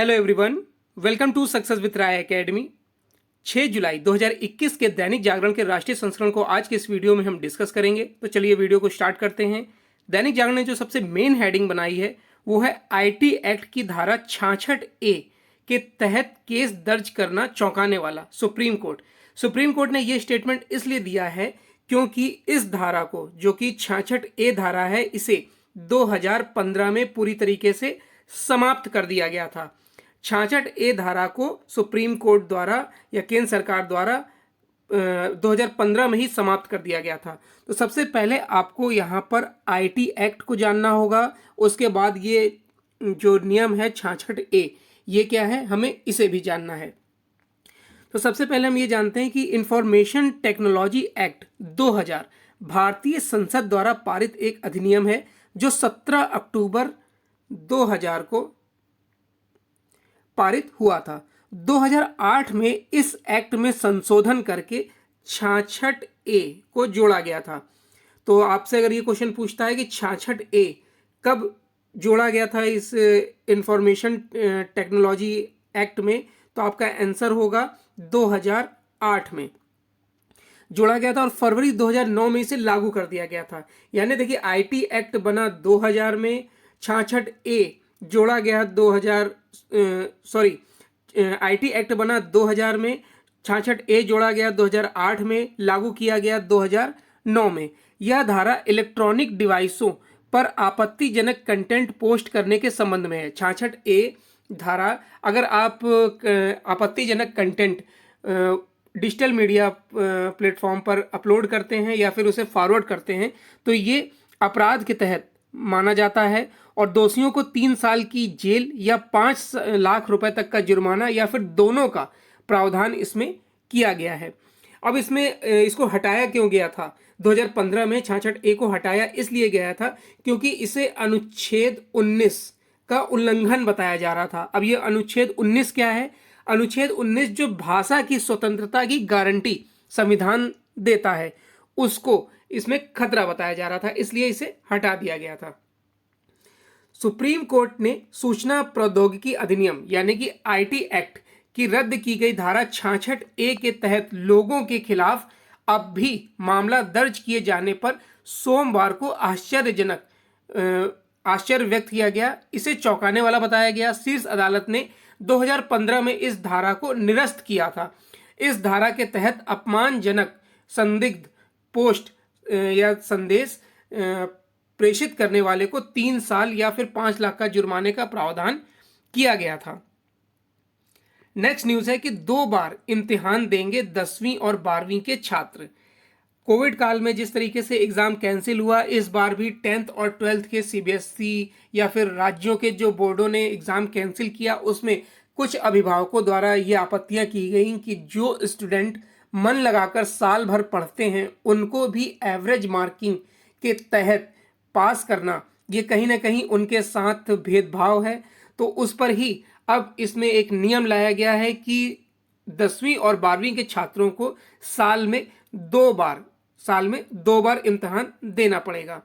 Hello everyone, welcome to success with Rai academy. 6 जुलाई 2021 के दैनिक जागरण के राष्ट्रीय संस्करण को आज के इस वीडियो में हम डिस्कस करेंगे। तो चलिए वीडियो को स्टार्ट करते हैं। दैनिक जागरण ने जो सबसे मेन हेडिंग बनाई है वो है आईटी एक्ट की धारा 66A के तहत केस दर्ज करना चौंकाने वाला। सुप्रीम कोर्ट ने यह स्टेटमेंट इसलिए दिया है क्योंकि इस धारा को, जो कि 66A धारा है, इसे 2015 में पूरी तरीके से समाप्त कर दिया गया था। 66A धारा को सुप्रीम कोर्ट द्वारा या केंद्र सरकार द्वारा 2015 में ही समाप्त कर दिया गया था। तो सबसे पहले आपको यहाँ पर आईटी एक्ट को जानना होगा। उसके बाद ये जो नियम है 66A, ये क्या है, हमें इसे भी जानना है। तो सबसे पहले हम ये जानते हैं कि इंफॉर्मेशन टेक्नोलॉजी एक्ट 2000 भारतीय संसद द्वारा पारित एक अधिनियम है जो 17 अक्टूबर 2000 को पारित हुआ था। 2008 में इस एक्ट में संशोधन करके 66A को जोड़ा गया था। तो आपसे अगर ये क्वेश्चन पूछता है कि 66A कब जोड़ा गया था इस इंफॉर्मेशन टेक्नोलॉजी एक्ट में, तो आपका आंसर होगा 2008 में जोड़ा गया था और फरवरी 2009 में इसे लागू कर दिया गया था। यानी देखिए, आईटी एक्ट बना 2000 में, 66A जोड़ा गया आईटी एक्ट बना 2000 में, 66A जोड़ा गया 2008 में, लागू किया गया 2009 में। यह धारा इलेक्ट्रॉनिक डिवाइसों पर आपत्तिजनक कंटेंट पोस्ट करने के संबंध में है। 66A धारा, अगर आप आपत्तिजनक कंटेंट डिजिटल मीडिया प्लेटफॉर्म पर अपलोड करते हैं या फिर उसे फॉरवर्ड करते हैं तो ये अपराध के तहत माना जाता है और दोषियों को 3 साल की जेल या 5 लाख रुपए तक का जुर्माना या फिर दोनों का प्रावधान इसमें किया गया है। अब इसमें इसको हटाया क्यों गया था? 2015 में 66A को हटाया इसलिए गया था क्योंकि इसे अनुच्छेद 19 का उल्लंघन बताया जा रहा था। अब ये अनुच्छेद 19 क्या है? अनुच्छेद 19 जो भाषा की स्वतंत्रता की गारंटी संविधान देता है, उसको इसमें खतरा बताया जा रहा था, इसलिए इसे हटा दिया गया था। सुप्रीम कोर्ट ने सूचना प्रौद्योगिकी अधिनियम यानी कि आईटी एक्ट की रद्द की गई धारा 66A के तहत लोगों के खिलाफ अब भी मामला दर्ज किए जाने पर सोमवार को आश्चर्य व्यक्त किया गया। इसे चौंकाने वाला बताया गया। शीर्ष अदालत ने 2015 में इस धारा को निरस्त किया था। इस धारा के तहत अपमानजनक संदिग्ध पोस्ट या संदेश प्रेषित करने वाले को 3 साल या फिर 5 लाख का जुर्माने का प्रावधान किया गया था। नेक्स्ट न्यूज है कि 2 बार इम्तिहान देंगे 10वीं और 12वीं के छात्र। कोविड काल में जिस तरीके से एग्जाम कैंसिल हुआ, इस बार भी 10th और 12th के सीबीएसई या फिर राज्यों के जो बोर्डों ने एग्जाम कैंसिल किया, उसमें कुछ अभिभावकों द्वारा ये आपत्तियां की गई कि जो स्टूडेंट मन लगाकर साल भर पढ़ते हैं उनको भी एवरेज मार्किंग के तहत पास करना, ये कहीं ना कहीं उनके साथ भेदभाव है। तो उस पर ही अब इसमें एक नियम लाया गया है कि 10वीं और 12वीं के छात्रों को साल में दो बार इम्तिहान देना पड़ेगा।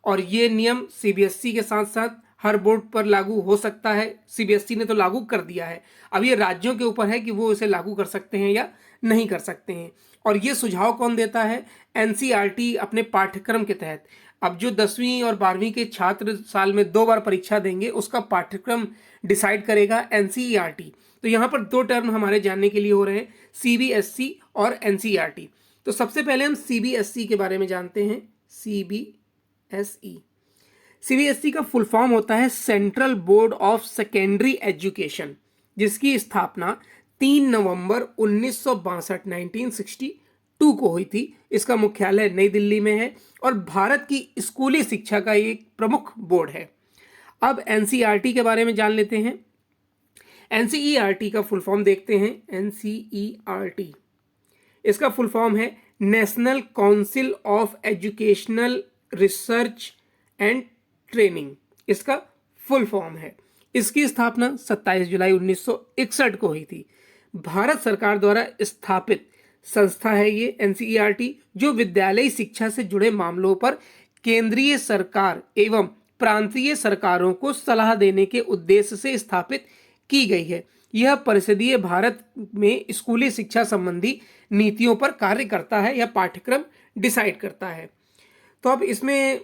और ये नियम सीबीएसई के साथ साथ हर बोर्ड पर लागू हो सकता है। सीबीएसई ने तो लागू कर दिया है, अब ये राज्यों के ऊपर है कि वो इसे लागू कर सकते हैं या नहीं कर सकते हैं। और ये सुझाव कौन देता है? एनसीईआरटी अपने पाठ्यक्रम के तहत। अब जो 10वीं और 12वीं के छात्र साल में 2 बार परीक्षा देंगे, उसका पाठ्यक्रम डिसाइड करेगा एनसीईआरटी। तो यहाँ पर 2 टर्म हमारे जानने के लिए हो रहे हैं, सीबीएसई और एनसीईआरटी। तो सबसे पहले हम सीबीएसई के बारे में जानते हैं। सीबीएसई का फुल फॉर्म होता है central board of secondary education, जिसकी स्थापना 3 नवंबर 1962 को हुई थी। इसका मुख्यालय नई दिल्ली में है और भारत की स्कूली शिक्षा का एक प्रमुख बोर्ड है। अब एनसीईआरटी के बारे में जान लेते हैं। एनसीईआरटी का फुल फॉर्म देखते हैं। एनसीईआरटी, इसका फुल फॉर्म है national council of educational research and training, इसका फुल फॉर्म है। इसकी स्थापना 27 जुलाई 1961 को हुई थी। भारत सरकार द्वारा स्थापित संस्था है ये एनसीईआरटी, जो विद्यालयी शिक्षा से जुड़े मामलों पर केंद्रीय सरकार एवं प्रांतीय सरकारों को सलाह देने के उद्देश्य से स्थापित की गई है। यह परिषदीय भारत में स्कूली शिक्षा संबंधी नीतियों पर कार्य करता है या पाठ्यक्रम डिसाइड करता है। तो अब इसमें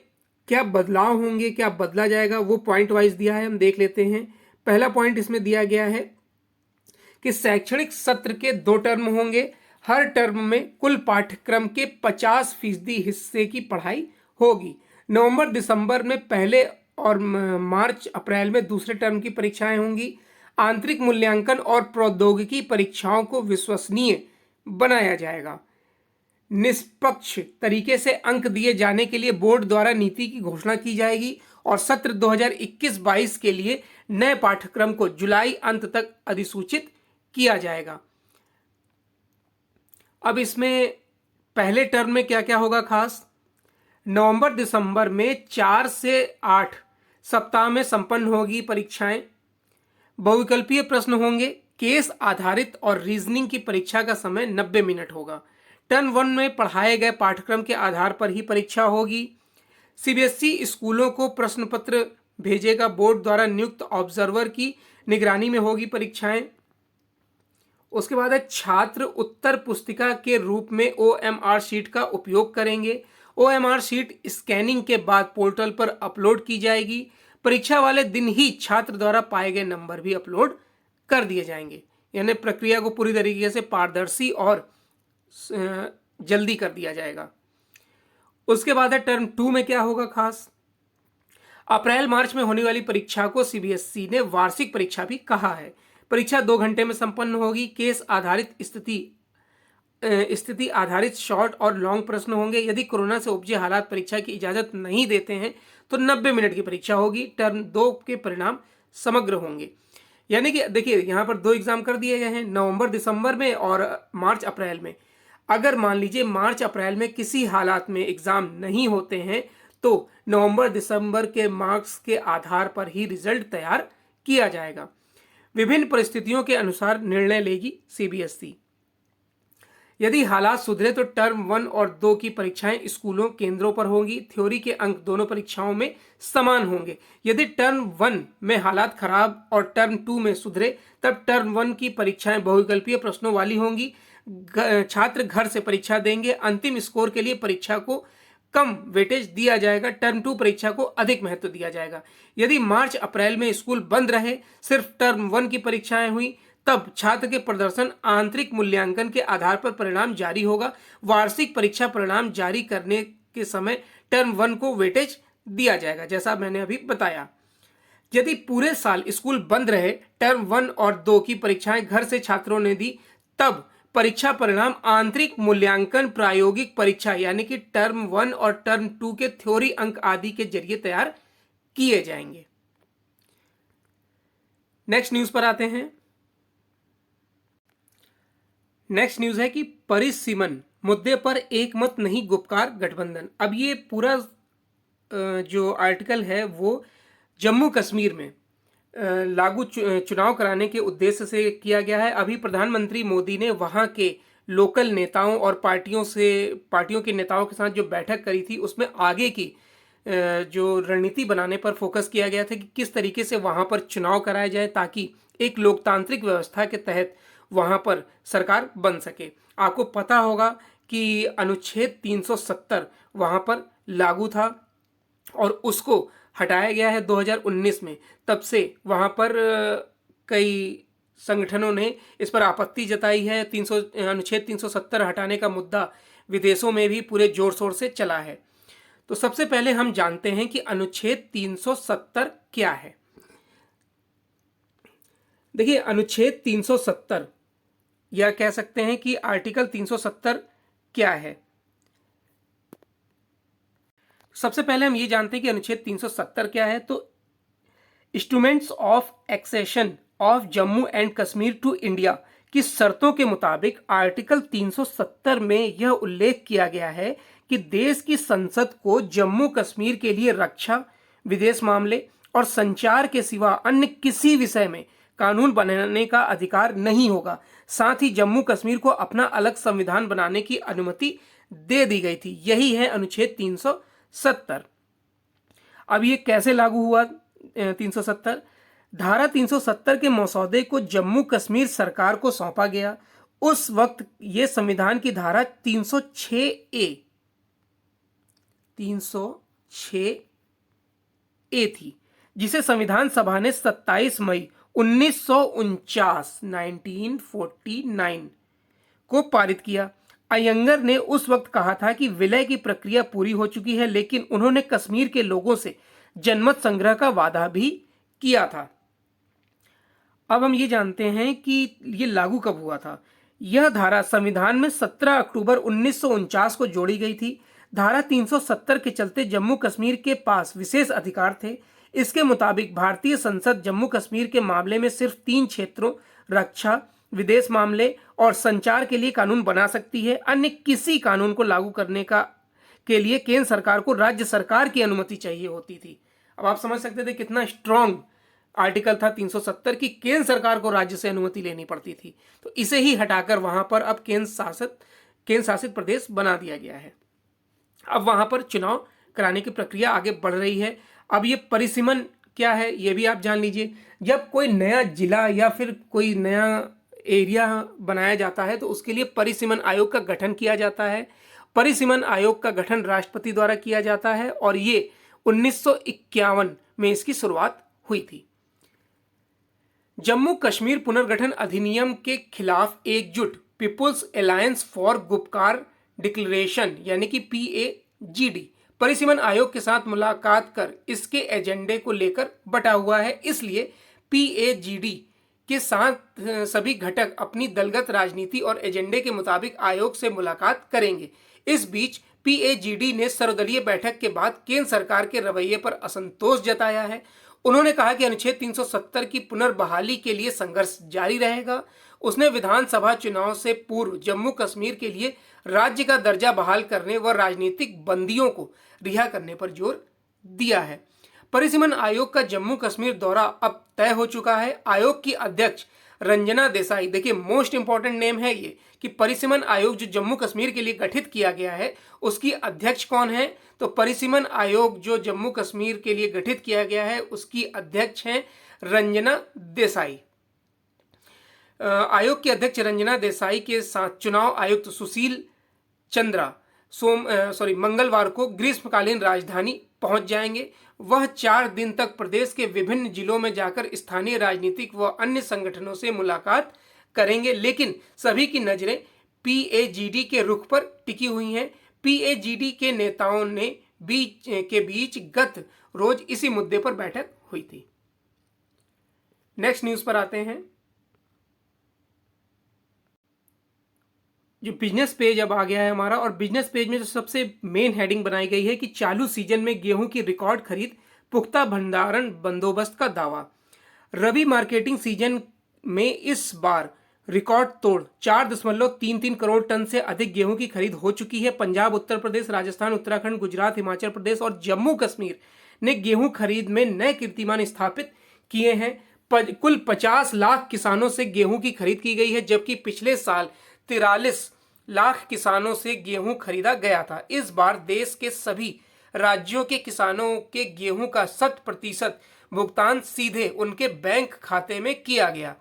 क्या बदलाव होंगे, क्या बदला जाएगा, वो पॉइंट वाइज दिया है, हम देख लेते हैं। पहला पॉइंट इसमें दिया गया है कि शैक्षणिक सत्र के 2 टर्म होंगे। हर टर्म में कुल पाठ्यक्रम के 50% हिस्से की पढ़ाई होगी। नवंबर दिसंबर में पहले और मार्च अप्रैल में दूसरे टर्म की परीक्षाएं होंगी। आंतरिक मूल्यांकन और प्रौद्योगिकी परीक्षाओं को विश्वसनीय बनाया जाएगा। निष्पक्ष तरीके से अंक दिए जाने के लिए बोर्ड द्वारा नीति की घोषणा की जाएगी और सत्र 2021-22 के लिए नए पाठ्यक्रम को जुलाई अंत तक अधिसूचित किया जाएगा। अब इसमें पहले टर्म में क्या क्या होगा खास? नवंबर दिसंबर में 4 से 8 सप्ताह में संपन्न होगी परीक्षाएं। बहुविकल्पीय प्रश्न होंगे। केस आधारित और रीजनिंग की परीक्षा का समय 90 मिनट होगा। टर्म 1 में पढ़ाए गए पाठ्यक्रम के आधार पर ही परीक्षा होगी। सीबीएसई स्कूलों को प्रश्न पत्र भेजेगा। बोर्ड द्वारा नियुक्त ऑब्जर्वर की निगरानी में होगी परीक्षाएं। उसके बाद है छात्र उत्तर पुस्तिका के रूप में OMR शीट का उपयोग करेंगे। OMR शीट स्कैनिंग के बाद पोर्टल पर अपलोड की जाएगी। परीक्षा वाले दिन ही छात्र द्वारा पाए गए नंबर भी अपलोड कर दिए जाएंगे, यानी प्रक्रिया को पूरी तरीके से पारदर्शी और जल्दी कर दिया जाएगा। उसके बाद है टर्म 2 में क्या होगा खास? अप्रैल मार्च में होने वाली परीक्षा को सीबीएसई ने वार्षिक परीक्षा भी कहा है। परीक्षा 2 घंटे में संपन्न होगी। केस आधारित स्थिति आधारित शॉर्ट और लॉन्ग प्रश्न होंगे। यदि कोरोना से उपजे हालात परीक्षा की इजाजत नहीं देते हैं तो 90 मिनट की परीक्षा होगी। टर्म 2 के परिणाम समग्र होंगे, यानी कि देखिए यहाँ पर 2 एग्जाम कर दिए गए हैं, नवंबर दिसंबर में और मार्च अप्रैल में। अगर मान लीजिए मार्च अप्रैल में किसी हालात में एग्जाम नहीं होते हैं तो नवंबर दिसंबर के मार्क्स के आधार पर ही रिजल्ट तैयार किया जाएगा। विभिन्न परिस्थितियों के अनुसार निर्णय लेगी सीबीएसई। यदि हालात सुधरे तो टर्म 1 और 2 की परीक्षाएं स्कूलों केंद्रों पर होंगी। थ्योरी के अंक दोनों परीक्षाओं में समान होंगे। यदि टर्म 1 में हालात खराब और टर्म 2 में सुधरे तब टर्म 1 की परीक्षाएं बहुविकल्पीय प्रश्नों वाली होंगी। छात्र घर से परीक्षा देंगे। अंतिम स्कोर के लिए परीक्षा को कम वेटेज दिया जाएगा। टर्म 2 परीक्षा को अधिक महत्व दिया जाएगा। यदि मार्च अप्रैल में स्कूल बंद रहे, सिर्फ टर्म 1 की परीक्षाएं हुई, तब छात्र के प्रदर्शन आंतरिक मूल्यांकन के आधार पर परिणाम जारी होगा। वार्षिक परीक्षा परिणाम जारी करने के समय टर्म 1 को वेटेज दिया जाएगा, जैसा मैंने अभी बताया। यदि पूरे साल स्कूल बंद रहे, टर्म 1 और 2 की परीक्षाएं घर से छात्रों ने दी, तब परीक्षा परिणाम आंतरिक मूल्यांकन प्रायोगिक परीक्षा यानी कि टर्म 1 और टर्म 2 के थ्योरी अंक आदि के जरिए तैयार किए जाएंगे। नेक्स्ट न्यूज पर आते हैं। नेक्स्ट न्यूज है कि परिसीमन मुद्दे पर एक मत नहीं गुपकार गठबंधन। अब ये पूरा जो आर्टिकल है वो जम्मू कश्मीर में लागू चुनाव कराने के उद्देश्य से किया गया है। अभी प्रधानमंत्री मोदी ने वहां के लोकल नेताओं और पार्टियों के नेताओं के साथ जो बैठक करी थी उसमें आगे की जो रणनीति बनाने पर फोकस किया गया था कि किस तरीके से वहां पर चुनाव कराया जाए ताकि एक लोकतांत्रिक व्यवस्था के तहत वहां पर सरकार बन सके। आपको पता होगा कि अनुच्छेद 370 वहां पर लागू था और उसको हटाया गया है 2019 में। तब से वहां पर कई संगठनों ने इस पर आपत्ति जताई है। अनुच्छेद 370 हटाने का मुद्दा विदेशों में भी पूरे जोर शोर से चला है। तो सबसे पहले हम जानते हैं कि अनुच्छेद 370 क्या है। देखिए, अनुच्छेद 370 या कह सकते हैं कि आर्टिकल 370 क्या है। सबसे पहले हम ये जानते हैं कि अनुच्छेद 370 क्या है। तो instruments of accession of Jammu and Kashmir to India की शर्तों के मुताबिक आर्टिकल 370 में यह उल्लेख किया गया है कि देश की संसद को जम्मू कश्मीर के लिए रक्षा, विदेश मामले और संचार के सिवा अन्य किसी विषय में कानून बनाने का अधिकार नहीं होगा। साथ ही जम्मू कश्मीर को अपना अलग संविधान बनाने की अनुमति दे दी गई थी। यही है अनुच्छेद 370। अब ये कैसे लागू हुआ 370? धारा 370 के मसौदे को जम्मू कश्मीर सरकार को सौंपा गया। उस वक्त ये संविधान की धारा 306 ए थी, जिसे संविधान सभा ने 27 मई 1949 को पारित किया। अयंगर ने उस वक्त कहा था कि विलय की प्रक्रिया पूरी हो चुकी है, लेकिन उन्होंने कश्मीर के लोगों से जनमत संग्रह का वादा भी किया था। अब हम ये जानते हैं कि ये लागू कब हुआ था। यह धारा संविधान में 17 अक्टूबर 1949 को जोड़ी गई थी। धारा 370 के चलते जम्मू कश्मीर के पास विशेष अधिकार थे। इसके मुताबिक भारतीय संसद जम्मू कश्मीर के मामले में सिर्फ 3 क्षेत्रों रक्षा, विदेश मामले और संचार के लिए कानून बना सकती है। अन्य किसी कानून को लागू करने के लिए केंद्र सरकार को राज्य सरकार की अनुमति चाहिए होती थी। अब आप समझ सकते थे कितना स्ट्रॉन्ग आर्टिकल था 370 की, केंद्र सरकार को राज्य से अनुमति लेनी पड़ती थी। तो इसे ही हटाकर वहां पर अब केंद्र शासित प्रदेश बना दिया गया है। अब वहां पर चुनाव कराने की प्रक्रिया आगे बढ़ रही है। अब ये परिसीमन क्या है ये भी आप जान लीजिए। जब कोई नया जिला या फिर कोई नया एरिया बनाया जाता है तो उसके लिए परिसीमन आयोग का गठन किया जाता है। परिसीमन आयोग का गठन राष्ट्रपति द्वारा किया जाता है और ये 1951 में इसकी शुरुआत हुई थी। जम्मू कश्मीर पुनर्गठन अधिनियम के खिलाफ एकजुट people's alliance for Gupkar declaration यानी कि PAGD परिसीमन आयोग के साथ मुलाकात कर इसके एजेंडे को लेकर बटा हुआ है। इसलिए PAGD के साथ सभी घटक अपनी दलगत राजनीति और एजेंडे के मुताबिक आयोग से मुलाकात करेंगे। इस बीच PAGD ने सर्वदलीय बैठक के बाद केंद्र सरकार के रवैये पर असंतोष जताया है। उन्होंने कहा कि अनुच्छेद 370 की पुनर्बहाली के लिए संघर्ष जारी रहेगा। उसने विधानसभा चुनाव से पूर्व जम्मू कश्मीर के लिए राज्य का दर्जा बहाल करने व राजनीतिक बंदियों को रिहा करने पर जोर दिया है। परिसीमन आयोग का जम्मू कश्मीर दौरा अब तय हो चुका है। आयोग की अध्यक्ष रंजना देसाई, देखिए मोस्ट इंपॉर्टेंट नेम है ये कि परिसीमन आयोग जो जम्मू कश्मीर के लिए गठित किया गया है उसकी अध्यक्ष कौन है। तो परिसीमन आयोग जो जम्मू कश्मीर के लिए गठित किया गया है उसकी अध्यक्ष हैं रंजना देसाई। आयोग की अध्यक्ष रंजना देसाई के साथ चुनाव आयुक्त सुशील चंद्रा मंगलवार को ग्रीष्मकालीन राजधानी पहुंच जाएंगे। वह 4 दिन तक प्रदेश के विभिन्न जिलों में जाकर स्थानीय राजनीतिक व अन्य संगठनों से मुलाकात करेंगे, लेकिन सभी की नजरें PAGD के रुख पर टिकी हुई हैं। PAGD के नेताओं ने बीच गत रोज इसी मुद्दे पर बैठक हुई थी। नेक्स्ट न्यूज पर आते हैं। जो बिजनेस पेज अब आ गया है हमारा, और बिजनेस पेज में जो सबसे मेन हेडिंग बनाई गई है कि चालू सीजन में गेहूं की रिकॉर्ड खरीद, पुख्ता भंडारण बंदोबस्त का दावा। रबी मार्केटिंग सीजन में इस बार रिकॉर्ड तोड़ 4.33 करोड़ टन से अधिक गेहूं की खरीद हो चुकी है। पंजाब, उत्तर प्रदेश, राजस्थान, उत्तराखंड, गुजरात, हिमाचल प्रदेश और जम्मू कश्मीर ने गेहूं खरीद में नए कीर्तिमान स्थापित किए हैं। कुल 50 लाख किसानों से गेहूं की खरीद की गई है, जबकि पिछले साल 43 लाख किसानों से गेहूं खरीदा गया था। इस बार देश के सभी राज्यों के किसानों के गेहूं का 100% भुगतान सीधे उनके बैंक खाते में किया गया।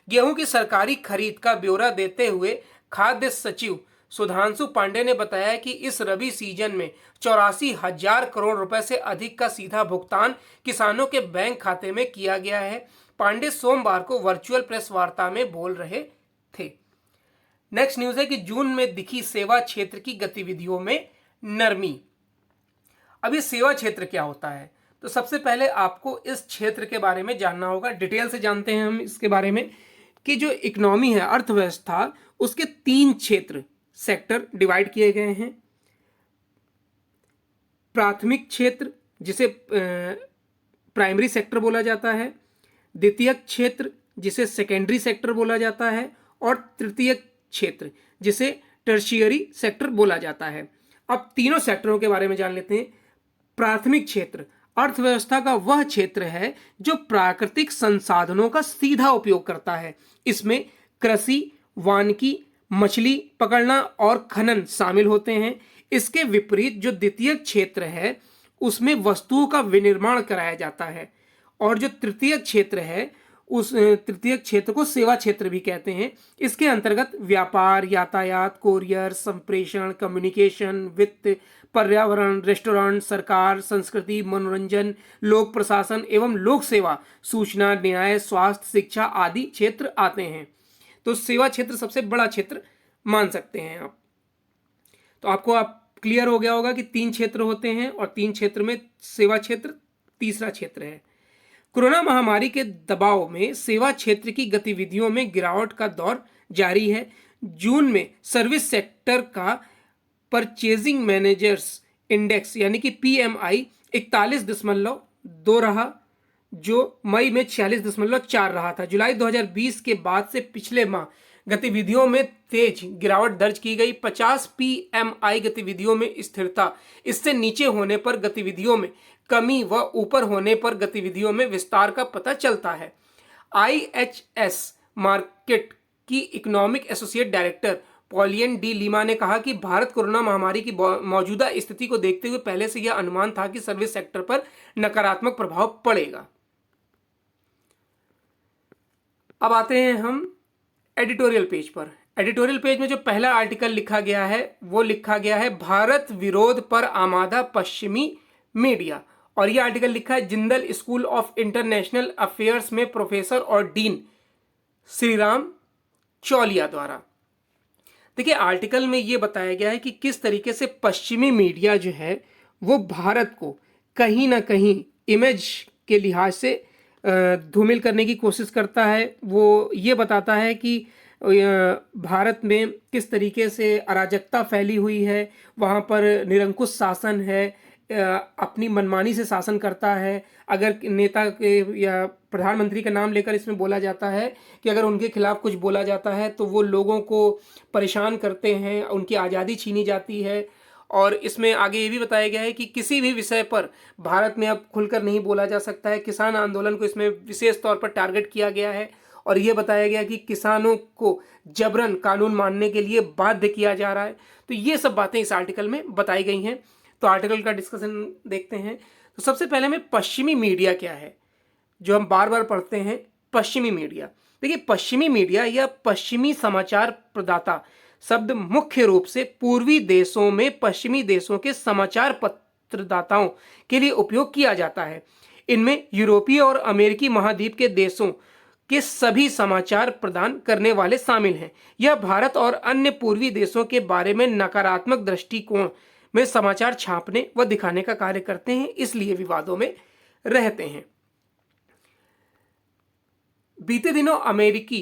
गेहूं की सरकारी खरीद का ब्यौरा देते हुए खाद्य सचिव सुधांशु पांडे ने बताया कि इस रबी सीजन में 84,000 करोड़ रुपए से अधिक का सीधा भुगतान किसानों के बैंक खाते में किया गया है। पांडे सोमवार को वर्चुअल प्रेस वार्ता में बोल रहे थे। नेक्स्ट न्यूज है कि जून में दिखी सेवा क्षेत्र की गतिविधियों में नरमी। अब ये सेवा क्षेत्र क्या होता है, तो सबसे पहले आपको इस क्षेत्र के बारे में जानना होगा। डिटेल से जानते हैं हम इसके बारे में कि जो इकोनॉमी है, अर्थव्यवस्था, उसके 3 क्षेत्र सेक्टर डिवाइड किए गए हैं। प्राथमिक क्षेत्र जिसे प्राइमरी सेक्टर बोला जाता है, द्वितीयक क्षेत्र जिसे सेकेंडरी सेक्टर बोला जाता है और तृतीयक क्षेत्र जिसे टर्शियरी सेक्टर बोला जाता है। अब तीनों सेक्टरों के बारे में जान लेते हैं। प्राथमिक क्षेत्र अर्थव्यवस्था का वह क्षेत्र है जो प्राकृतिक संसाधनों का सीधा उपयोग करता है। इसमें कृषि, वानिकी, मछली पकड़ना और खनन शामिल होते हैं। इसके विपरीत जो द्वितीयक क्षेत्र है उसमें वस्तुओं का विनिर्माण कराया जाता है और जो तृतीय क्षेत्र है उस तृतीय क्षेत्र को सेवा क्षेत्र भी कहते हैं। इसके अंतर्गत व्यापार, यातायात, कोरियर, संप्रेषण, कम्युनिकेशन, वित्त, पर्यावरण, रेस्टोरेंट, सरकार, संस्कृति, मनोरंजन, लोक प्रशासन एवं लोक सेवा, सूचना, न्याय, स्वास्थ्य, शिक्षा आदि क्षेत्र आते हैं। तो सेवा क्षेत्र सबसे बड़ा क्षेत्र मान सकते हैं आप। तो आपको आप क्लियर हो गया होगा कि 3 क्षेत्र होते हैं और 3 क्षेत्र में सेवा क्षेत्र तीसरा क्षेत्र है। कोरोना महामारी के दबाव में सेवा क्षेत्र की गतिविधियों में गिरावट का दौर जारी है। जून में सर्विस सेक्टर का परचेजिंग मैनेजर्स इंडेक्स यानी कि पीएमआई 41.2 रहा, जो मई में 46.4 रहा था। जुलाई 2020 के बाद से पिछले माह गतिविधियों में तेज गिरावट दर्ज की गई। 50 पीएमआई गतिविधियों में स्थिरता, इससे नीचे होने पर गतिविधियों में कमी व ऊपर होने पर गतिविधियों में विस्तार का पता चलता है। आईएचएस मार्केट की economic associate director Pollyanna De Lima ने कहा कि भारत कोरोना महामारी की मौजूदा स्थिति को देखते हुए पहले से यह अनुमान था कि सर्विस सेक्टर पर नकारात्मक प्रभाव पड़ेगा। अब आते हैं हम एडिटोरियल पेज पर। एडिटोरियल पेज में जो पहला आर्टिकल लिखा गया है वो लिखा गया है भारत विरोध पर आमादा पश्चिमी मीडिया, और यह आर्टिकल लिखा है Jindal school of international affairs में प्रोफेसर और डीन श्रीराम चौलिया द्वारा। देखिए, आर्टिकल में यह बताया गया है कि किस तरीके से पश्चिमी मीडिया जो है वो भारत को कहीं ना कहीं इमेज के लिहाज से धूमिल करने की कोशिश करता है। वो ये बताता है कि भारत में किस तरीके से अराजकता फैली हुई है, वहाँ पर निरंकुश शासन है, अपनी मनमानी से शासन करता है। अगर नेता के या प्रधानमंत्री का नाम लेकर इसमें बोला जाता है कि अगर उनके खिलाफ कुछ बोला जाता है तो वो लोगों को परेशान करते हैं, उनकी आज़ादी छीनी जाती है। और इसमें आगे ये भी बताया गया है कि किसी भी विषय पर भारत में अब खुलकर नहीं बोला जा सकता है। किसान आंदोलन को इसमें विशेष तौर पर टारगेट किया गया है और यह बताया गया कि किसानों को जबरन कानून मानने के लिए बाध्य किया जा रहा है। तो ये सब बातें इस आर्टिकल में बताई गई हैं। तो आर्टिकल का डिस्कशन देखते हैं। तो सबसे पहले में पश्चिमी मीडिया क्या है, जो हम बार बार पढ़ते हैं। पश्चिमी मीडिया, देखिए, पश्चिमी मीडिया या पश्चिमी समाचार प्रदाता शब्द मुख्य रूप से पूर्वी देशों में पश्चिमी देशों के समाचार पत्रदाताओं के लिए उपयोग किया जाता है। इनमें यूरोपीय और अमेरिकी महाद्वीप के देशों के सभी समाचार प्रदान करने वाले शामिल हैं। यह भारत और अन्य पूर्वी देशों के बारे में नकारात्मक दृष्टिकोण में समाचार छापने व दिखाने का कार्य करते हैं, इसलिए विवादों में रहते हैं। बीते दिनों अमेरिकी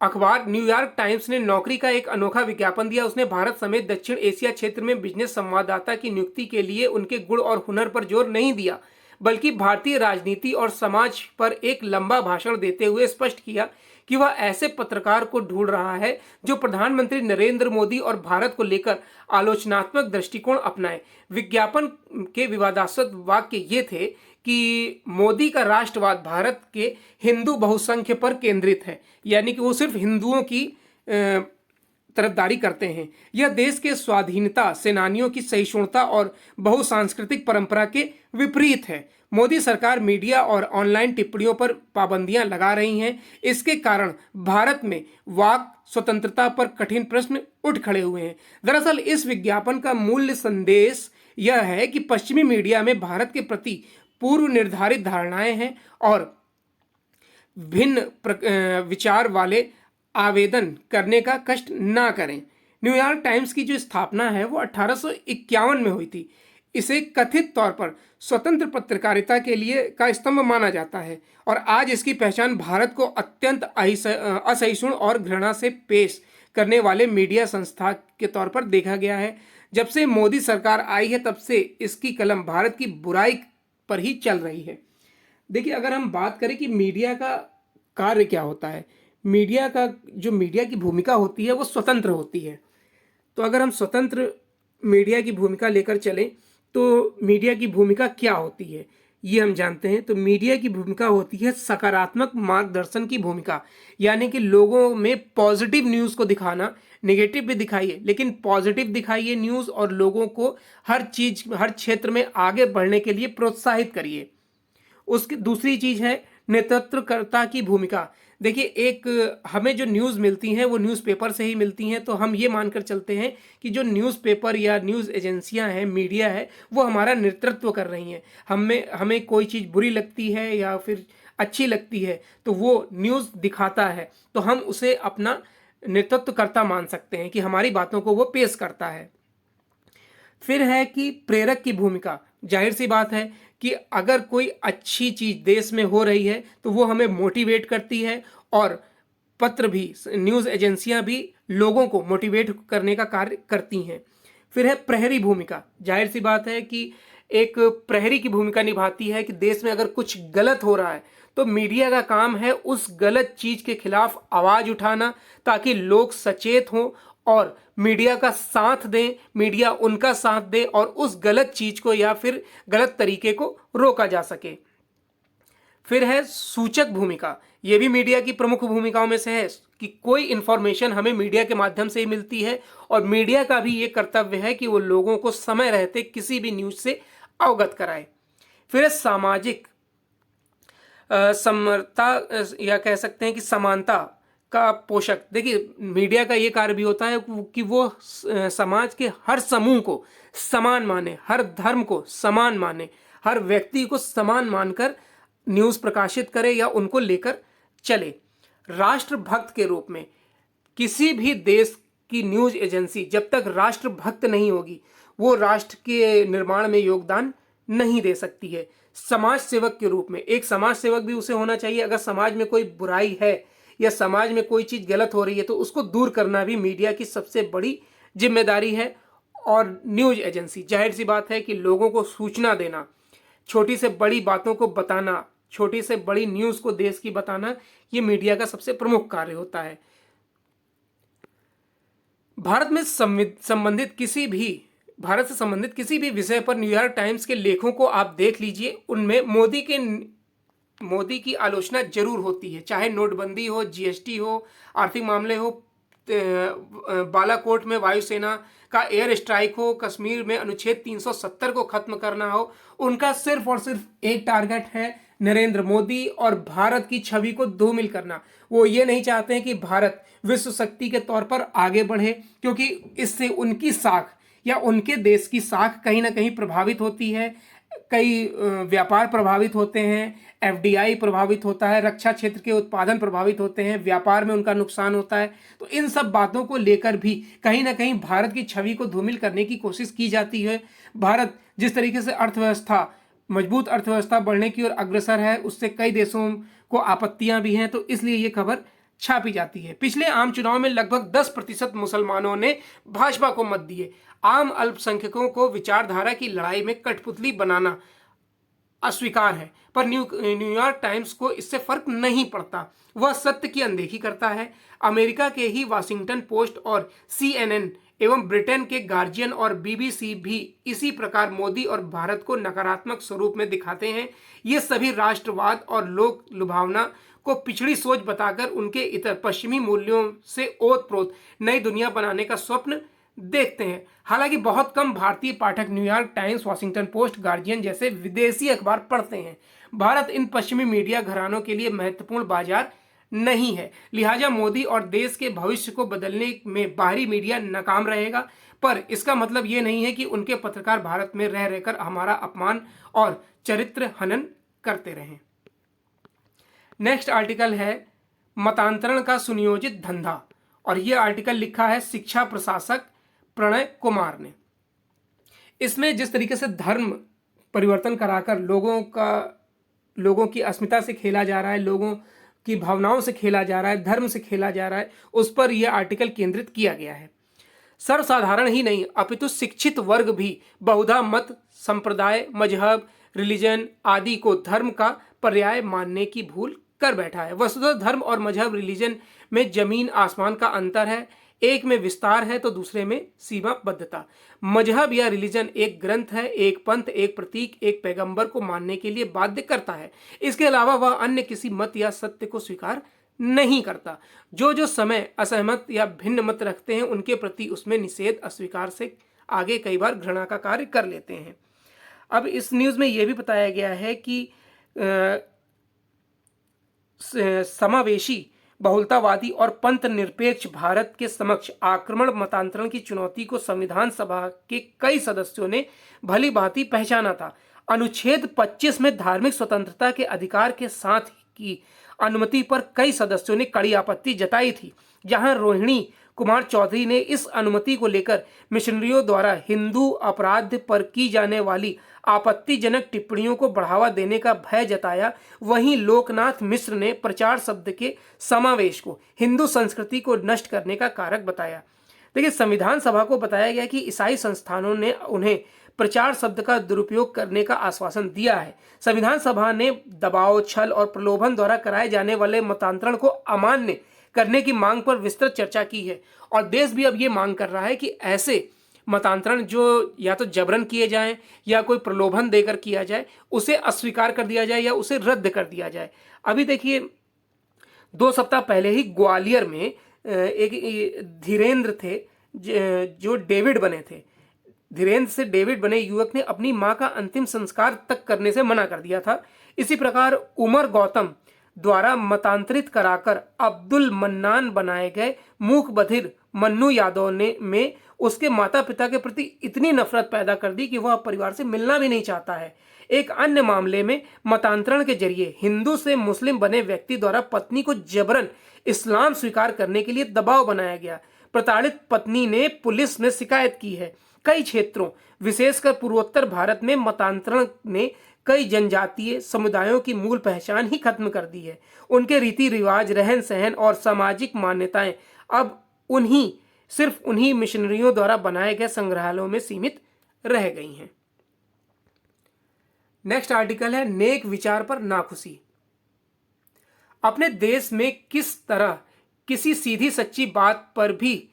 अखबार न्यूयॉर्क टाइम्स ने नौकरी का एक अनोखा विज्ञापन दिया। उसने भारत समेत दक्षिण एशिया क्षेत्र में बिजनेस संवाददाता की नियुक्ति के लिए उनके गुण और हुनर पर जोर नहीं दिया, बल्कि भारतीय राजनीति और समाज पर एक लंबा भाषण देते हुए स्पष्ट किया कि वह ऐसे पत्रकार को ढूंढ रहा है जो प्रधानमंत्री नरेंद्र मोदी और भारत को लेकर आलोचनात्मक दृष्टिकोण अपनाए। विज्ञापन के विवादास्पद वाक्य ये थे कि मोदी का राष्ट्रवाद भारत के हिंदू बहुसंख्य पर केंद्रित है, यानी कि वो सिर्फ हिंदुओं की तरफदारी करते हैं। यह देश के स्वाधीनता सेनानियों की सहिष्णुता और बहुसांस्कृतिक परंपरा के विपरीत है। मोदी सरकार मीडिया और ऑनलाइन टिप्पणियों पर पाबंदियां लगा रही हैं। इसके कारण भारत में वाक स्वतंत्रता पर कठिन प्रश्न उठ खड़े हुए हैं। दरअसल इस विज्ञापन का मूल संदेश यह है कि पश्चिमी मीडिया में भारत के प्रति पूर्व निर्धारित धारणाएं हैं और भिन्न विचार वाले आवेदन करने का कष्ट ना करें। न्यूयॉर्क टाइम्स की जो स्थापना है वो 1851 में हुई थी। इसे कथित तौर पर स्वतंत्र पत्रकारिता के लिए का स्तंभ माना जाता है और आज इसकी पहचान भारत को अत्यंत असहिष्णु और घृणा से पेश करने वाले मीडिया संस्था के तौर पर देखा गया है। जब से मोदी सरकार आई है तब से इसकी कलम भारत की बुराई पर ही चल रही है। देखिए, अगर हम बात करें कि मीडिया का कार्य क्या होता है, मीडिया की भूमिका होती है वो स्वतंत्र होती है। तो अगर हम स्वतंत्र मीडिया की भूमिका लेकर चलें तो मीडिया की भूमिका क्या होती है ये हम जानते हैं। तो मीडिया की भूमिका होती है सकारात्मक मार्गदर्शन की भूमिका, यानी कि लोगों में पॉजिटिव न्यूज़ को दिखाना। नेगेटिव भी दिखाइए लेकिन पॉजिटिव दिखाइए न्यूज़, और लोगों को हर क्षेत्र में आगे बढ़ने के लिए प्रोत्साहित करिए। उसकी दूसरी चीज है नेतृत्वकर्ता की भूमिका। देखिए, एक हमें जो न्यूज़ मिलती हैं वो न्यूज़पेपर से ही मिलती हैं, तो हम ये मानकर चलते हैं कि जो न्यूज़पेपर या न्यूज़ एजेंसियां हैं, मीडिया है, वो हमारा नेतृत्व कर रही हैं। हमें हमें कोई चीज़ बुरी लगती है या फिर अच्छी लगती है तो वो न्यूज़ दिखाता है, तो हम उसे अपना नेतृत्वकर्ता मान सकते हैं कि हमारी बातों को वो पेश करता है। फिर है कि प्रेरक की भूमिका। जाहिर सी बात है कि अगर कोई अच्छी चीज देश में हो रही है तो वो हमें मोटिवेट करती है, और पत्र भी, न्यूज एजेंसियां भी लोगों को मोटिवेट करने का कार्य करती हैं। फिर है प्रहरी भूमिका। जाहिर सी बात है कि एक प्रहरी की भूमिका निभाती है कि देश में अगर कुछ गलत हो रहा है तो मीडिया का काम है उस गलत चीज के खिलाफ आवाज उठाना, ताकि लोग सचेत हों और मीडिया का साथ दें, मीडिया उनका साथ दे और उस गलत चीज को या फिर गलत तरीके को रोका जा सके। फिर है सूचक भूमिका। यह भी मीडिया की प्रमुख भूमिकाओं में से है कि कोई इंफॉर्मेशन हमें मीडिया के माध्यम से ही मिलती है, और मीडिया का भी ये कर्तव्य है कि वो लोगों को समय रहते किसी भी न्यूज से अवगत कराए। फिर है सामाजिक समता, या कह सकते हैं कि समानता का पोषक। देखिए, मीडिया का ये कार्य भी होता है कि वो समाज के हर समूह को समान माने, हर धर्म को समान माने, हर व्यक्ति को समान मानकर न्यूज़ प्रकाशित करे या उनको लेकर चले। राष्ट्रभक्त के रूप में किसी भी देश की न्यूज़ एजेंसी जब तक राष्ट्रभक्त नहीं होगी वो राष्ट्र के निर्माण में योगदान नहीं दे सकती है। समाज सेवक के रूप में एक समाज सेवक भी उसे होना चाहिए। अगर समाज में कोई बुराई है या समाज में कोई चीज गलत हो रही है तो उसको दूर करना भी मीडिया की सबसे बड़ी जिम्मेदारी है। और न्यूज एजेंसी, जाहिर सी बात है कि लोगों को सूचना देना, छोटी से बड़ी बातों को बताना, छोटी से बड़ी न्यूज को देश की बताना, ये मीडिया का सबसे प्रमुख कार्य होता है। भारत से संबंधित किसी भी विषय पर न्यूयॉर्क टाइम्स के लेखों को आप देख लीजिए, उनमें मोदी की आलोचना जरूर होती है, चाहे नोटबंदी हो, जीएसटी हो, आर्थिक मामले हो, बालाकोट में वायुसेना का एयर स्ट्राइक हो, कश्मीर में अनुच्छेद 370 को खत्म करना हो। उनका सिर्फ और सिर्फ एक टारगेट है, नरेंद्र मोदी और भारत की छवि को धूमिल करना। वो ये नहीं चाहते हैं कि भारत विश्व शक्ति के तौर पर आगे बढ़े, क्योंकि इससे उनकी साख या उनके देश की साख कहीं ना कहीं प्रभावित होती है। कई व्यापार प्रभावित होते हैं, एफडीआई प्रभावित होता है, रक्षा क्षेत्र के उत्पादन प्रभावित होते हैं, व्यापार में उनका नुकसान होता है। तो इन सब बातों को लेकर भी कहीं ना कहीं भारत की छवि को धूमिल करने की कोशिश की जाती है। भारत जिस तरीके से मजबूत अर्थव्यवस्था बढ़ने की ओर अग्रसर है, उससे कई देशों को आपत्तियां भी हैं, तो इसलिए ये खबर छापी जाती है। पिछले आम चुनाव में लगभग 10% मुसलमानों ने भाजपा को मत दिए। आम अल्पसंख्यकों को विचारधारा की लड़ाई में कठपुतली बनाना अस्वीकार है, पर न्यूयॉर्क टाइम्स को इससे फर्क नहीं पड़ता। वह सत्य की अनदेखी करता है। अमेरिका के ही वाशिंगटन पोस्ट और सीएनएन एवं ब्रिटेन के गार्जियन और बीबीसी भी इसी प्रकार मोदी और भारत को नकारात्मक स्वरूप में दिखाते हैं। ये सभी राष्ट्रवाद और लोक लुभावना को पिछड़ी सोच बताकर उनके इतर पश्चिमी मूल्यों से ओतप्रोत नई दुनिया बनाने का स्वप्न देखते हैं। हालांकि बहुत कम भारतीय पाठक New York Times, Washington Post, Guardian जैसे विदेशी अखबार पढ़ते हैं। भारत इन पश्चिमी मीडिया घरानों के लिए महत्वपूर्ण बाजार नहीं है, लिहाजा मोदी और देश के भविष्य को बदलने में बाहरी मीडिया नाकाम रहेगा। पर इसका मतलब ये नहीं है कि उनके पत्रकार भारत में रह रहकर हमारा अपमान और चरित्र हनन करते रहें। नेक्स्ट आर्टिकल है मतांतरण का सुनियोजित धंधा, और यह आर्टिकल लिखा है शिक्षा प्रशासक प्रणय कुमार ने। इसमें जिस तरीके से धर्म परिवर्तन कराकर लोगों की अस्मिता से खेला जा रहा है, लोगों की भावनाओं से खेला जा रहा है, धर्म से खेला जा रहा है, उस पर यह आर्टिकल केंद्रित किया गया है। सर्वसाधारण ही नहीं अपितु शिक्षित वर्ग भी बहुधा मत, संप्रदाय, मजहब, रिलीजन आदि को धर्म का पर्याय मानने की भूल कर बैठा है। वस्तुतः धर्म और मजहब, रिलीजन में जमीन आसमान का अंतर है। एक में विस्तार है तो दूसरे में सीमाबद्धता। मजहब या रिलीजन एक ग्रंथ है, एक पंथ, एक प्रतीक, एक पैगंबर को मानने के लिए बाध्य करता है। इसके अलावा वह अन्य किसी मत या सत्य को स्वीकार नहीं करता। जो समय असहमत या भिन्न मत रखते हैं उनके प्रति उसमें निषेध, अस्वीकार से आगे कई बार घृणा का कार्य कर लेते हैं। अब इस न्यूज में यह भी बताया गया है कि समावेशी, बहुलतावादी और पंथ निरपेक्ष भारत के समक्ष आक्रमण मतांतरण की चुनौती को संविधान सभा के कई सदस्यों ने भली भांति पहचाना था। अनुच्छेद 25 में धार्मिक स्वतंत्रता के अधिकार के साथ की अनुमति पर कई सदस्यों ने कड़ी आपत्ति जताई थी। जहां रोहिणी कुमार चौधरी ने इस अनुमति को लेकर मिशनरियों द्वारा हिंदू अपराध पर की जाने वाली आपत्तिजनक टिप्पणियों को बढ़ावा देने का भय जताया, वहीं लोकनाथ मिश्र ने प्रचार शब्द के समावेश को हिंदू संस्कृति को नष्ट करने का कारक बताया। देखिए, संविधान सभा को बताया गया कि ईसाई संस्थानों ने उन्हें प्रचार शब्द का दुरुपयोग करने का आश्वासन दिया है। संविधान सभा ने दबाव, छल और प्रलोभन द्वारा कराए जाने वाले मतांतरण को अमान्य करने की मांग पर विस्तृत चर्चा की है और देश भी अब ये मांग कर रहा है कि ऐसे मतांतरण जो या तो जबरन किए जाएं या कोई प्रलोभन देकर किया जाए, उसे अस्वीकार कर दिया जाए या उसे रद्द कर दिया जाए। अभी देखिए, 2 सप्ताह पहले ही ग्वालियर में एक धीरेन्द्र थे जो डेविड बने थे। धीरेन्द्र से डेविड बने युवक ने अपनी मां का अंतिम संस्कार तक करने से मना कर दिया था। इसी प्रकार उमर गौतम द्वारा मतांतरित कराकर अब्दुल मन्नान बनाए गए मूक बधिर मन्नू यादव ने में उसके माता पिता के प्रति इतनी नफरत पैदा कर दी कि वह परिवार से मिलना भी नहीं चाहता है। एक अन्य मामले में मतांतरण के जरिए हिंदू से मुस्लिम बने व्यक्ति द्वारा पत्नी को जबरन इस्लाम स्वीकार करने के लिए दबाव बनाया गया। प्रताड़ित पत्नी ने पुलिस में शिकायत की है। कई क्षेत्रों, विशेषकर पूर्वोत्तर भारत में मतांतरण ने कई जनजातीय समुदायों की मूल पहचान ही खत्म कर दी है। उनके रीति रिवाज, रहन सहन और सामाजिक मान्यताएं अब सिर्फ उन्हीं मिशनरियों द्वारा बनाए गए संग्रहालयों में सीमित रह गई हैं। नेक्स्ट आर्टिकल है नेक विचार पर नाखुशी। अपने देश में किस तरह किसी सीधी सच्ची बात पर भी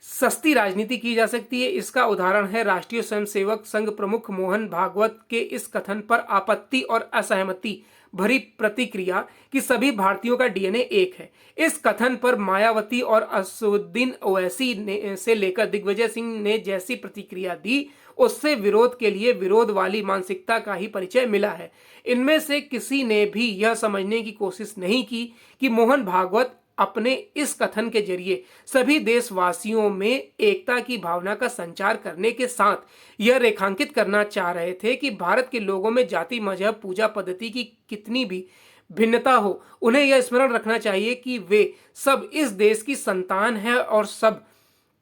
सस्ती राजनीति की जा सकती है, इसका उदाहरण है राष्ट्रीय स्वयंसेवक संघ प्रमुख मोहन भागवत के इस कथन पर आपत्ति और असहमति भरी प्रतिक्रिया कि सभी भारतीयों का डीएनए एक है। इस कथन पर मायावती और असदुद्दीन ओवैसी से लेकर दिग्विजय सिंह ने जैसी प्रतिक्रिया दी, उससे विरोध के लिए विरोध वाली मानसिकता का ही परिचय मिला है। इनमें से किसी ने भी यह समझने की कोशिश नहीं की कि मोहन भागवत अपने इस कथन के जरिए सभी देशवासियों में एकता की भावना का संचार करने के साथ यह रेखांकित करना चाह रहे थे कि भारत के लोगों में जाति, मजहब, पूजा पद्धति की कितनी भी भिन्नता हो, उन्हें यह स्मरण रखना चाहिए कि वे सब इस देश की संतान हैं और सब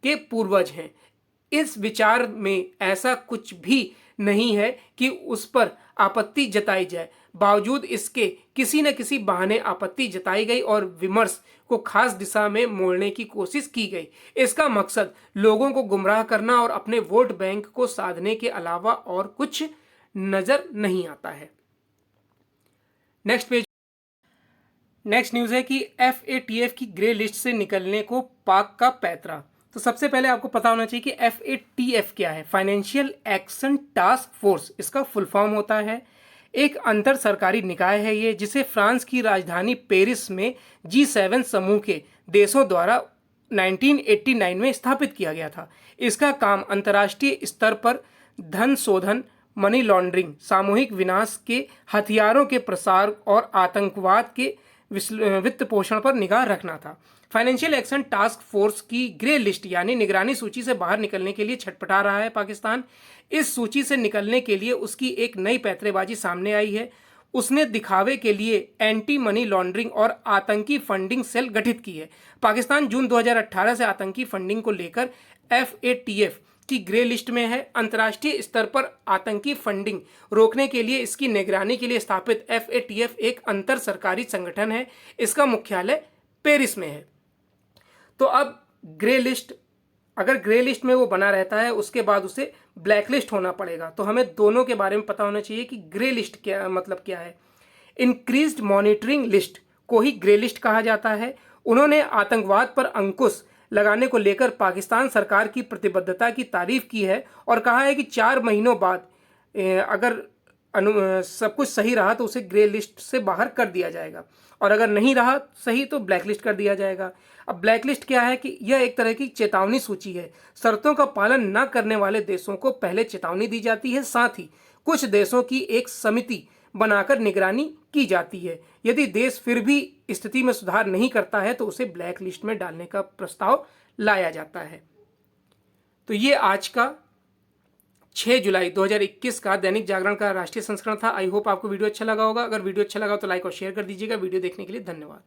के पूर्वज हैं। इस विचार में ऐसा कुछ भी नहीं है कि उस पर आपत्ति जताई जाए। बावजूद इसके किसी न किसी बहाने आपत्ति जताई गई और विमर्श को खास दिशा में मोड़ने की कोशिश की गई। इसका मकसद लोगों को गुमराह करना और अपने वोट बैंक को साधने के अलावा और कुछ नजर नहीं आता है। नेक्स्ट न्यूज है कि FATF की ग्रे लिस्ट से निकलने को पाक का पैतरा। तो सबसे पहले आपको पता होना चाहिए कि FATF क्या है। फाइनेंशियल एक्शन टास्क फोर्स इसका फुल फॉर्म होता है। एक अंतर सरकारी निकाय है ये, जिसे फ्रांस की राजधानी पेरिस में G7 समूह के देशों द्वारा 1989 में स्थापित किया गया था। इसका काम अंतर्राष्ट्रीय स्तर पर धन शोधन, मनी लॉन्ड्रिंग, सामूहिक विनाश के हथियारों के प्रसार और आतंकवाद के वित्त पोषण पर निगाह रखना था। फाइनेंशियल एक्शन टास्क फोर्स की ग्रे लिस्ट यानी निगरानी सूची से बाहर निकलने के लिए छटपटा रहा है पाकिस्तान। इस सूची से निकलने के लिए उसकी एक नई पैंतरेबाजी सामने आई है। उसने दिखावे के लिए एंटी मनी लॉन्ड्रिंग और आतंकी फंडिंग सेल गठित की है। पाकिस्तान जून 2018 से आतंकी फंडिंग को लेकर FATF की ग्रे लिस्ट में है। अंतर्राष्ट्रीय स्तर पर आतंकी फंडिंग रोकने के लिए इसकी निगरानी के लिए स्थापित FATF एक अंतर सरकारी संगठन है। इसका मुख्यालय पेरिस में है। तो अब ग्रे लिस्ट, अगर ग्रे लिस्ट में वो बना रहता है, उसके बाद उसे ब्लैक लिस्ट होना पड़ेगा। तो हमें दोनों के बारे में पता होना चाहिए कि ग्रे लिस्ट क्या मतलब क्या है। इंक्रीज्ड मॉनिटरिंग लिस्ट को ही ग्रे लिस्ट कहा जाता है। उन्होंने आतंकवाद पर अंकुश लगाने को लेकर पाकिस्तान सरकार की प्रतिबद्धता की तारीफ की है और कहा है कि 4 महीनों बाद अगर सब कुछ सही रहा तो उसे ग्रे लिस्ट से बाहर कर दिया जाएगा और अगर नहीं रहा सही तो ब्लैक लिस्ट कर दिया जाएगा। अब ब्लैक लिस्ट क्या है कि यह एक तरह की चेतावनी सूची है। शर्तों का पालन न करने वाले देशों को पहले चेतावनी दी जाती है। साथ ही कुछ देशों की एक समिति बनाकर निगरानी की जाती है। यदि देश फिर भी स्थिति में सुधार नहीं करता है तो उसे ब्लैक लिस्ट में डालने का प्रस्ताव लाया जाता है। तो ये आज का 6 जुलाई 2021 का दैनिक जागरण का राष्ट्रीय संस्करण था। आई होप आपको वीडियो अच्छा लगा होगा। अगर वीडियो अच्छा लगा तो लाइक और शेयर कर दीजिएगा। वीडियो देखने के लिए धन्यवाद।